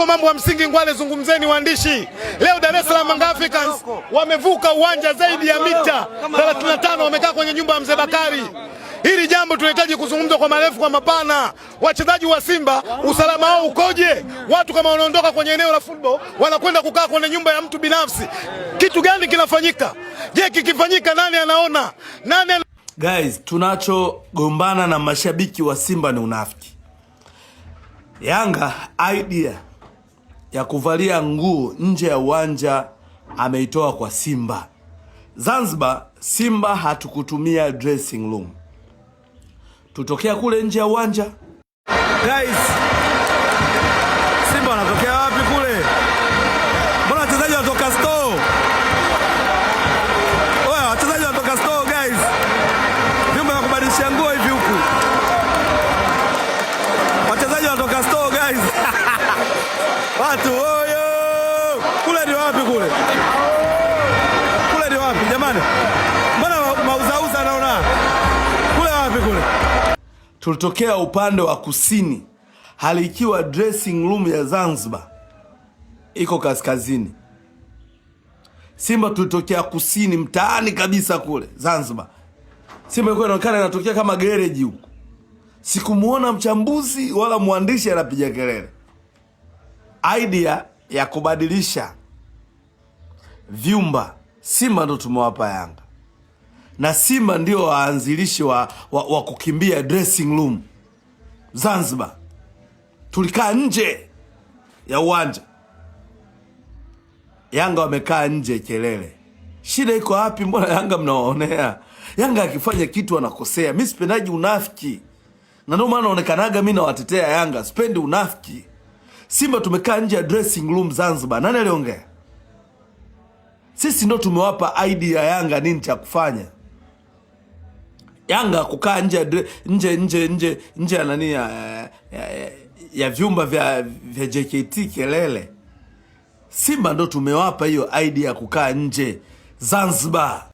Yako mambo ya msingi Ngwale, zungumzeni waandishi. Leo Dar es Salaam Africans wamevuka uwanja zaidi ya mita 35, wamekaa kwenye nyumba ya Mzee Bakari. Hili jambo tunahitaji kuzungumza kwa marefu kwa mapana. Wachezaji wa Simba usalama wao ukoje? Watu kama wanaondoka kwenye eneo la football wanakwenda kukaa kwenye nyumba ya mtu binafsi. Kitu gani kinafanyika? Je, kikifanyika nani anaona? Guys, tunachogombana na mashabiki wa Simba ni unafiki. Yanga idea ya kuvalia nguo nje ya uwanja ameitoa kwa Simba. Zanzibar, Simba hatukutumia dressing room. Tutokea kule nje ya uwanja. Guys, Simba wanatokea wapi kule? Mbona wachezaji wanatoka store? Oya, wachezaji wanatoka store guys. Vyumba vya kubadilishia nguo hivi huku. Wachezaji wanatoka store guys. Watu oyo! Kule ni wapi kule? Kule ni wapi jamani? Mbona mauzauza naona? Kule wapi kule? Tulitokea upande wa kusini, hali ikiwa dressing room ya Zanzibar iko kaskazini. Simba tulitokea kusini, mtaani kabisa kule Zanzibar. Simba ilikuwa inaonekana inatokea kama garage huko. Sikumuona mchambuzi wala mwandishi anapiga kelele. Idea ya kubadilisha vyumba Simba ndo tumewapa Yanga. Na Simba ndio waanzilishi wa kukimbia dressing room Zanzibar. Tulikaa nje ya uwanja. Yanga wamekaa nje kelele. Shida iko wapi? Mbona Yanga mnawaonea? Yanga akifanya kitu anakosea. Mimi sipendaji unafiki. Na ndio maana naonekanaga mimi nawatetea Yanga. Sipendi unafiki. Simba tumekaa nje ya dressing room Zanzibar. Nani aliongea? Sisi ndo tumewapa idea ya Yanga nini cha kufanya. Yanga kukaa nje ya nani ya vyumba vya JKT kelele. Simba ndo tumewapa hiyo idea ya kukaa nje Zanzibar.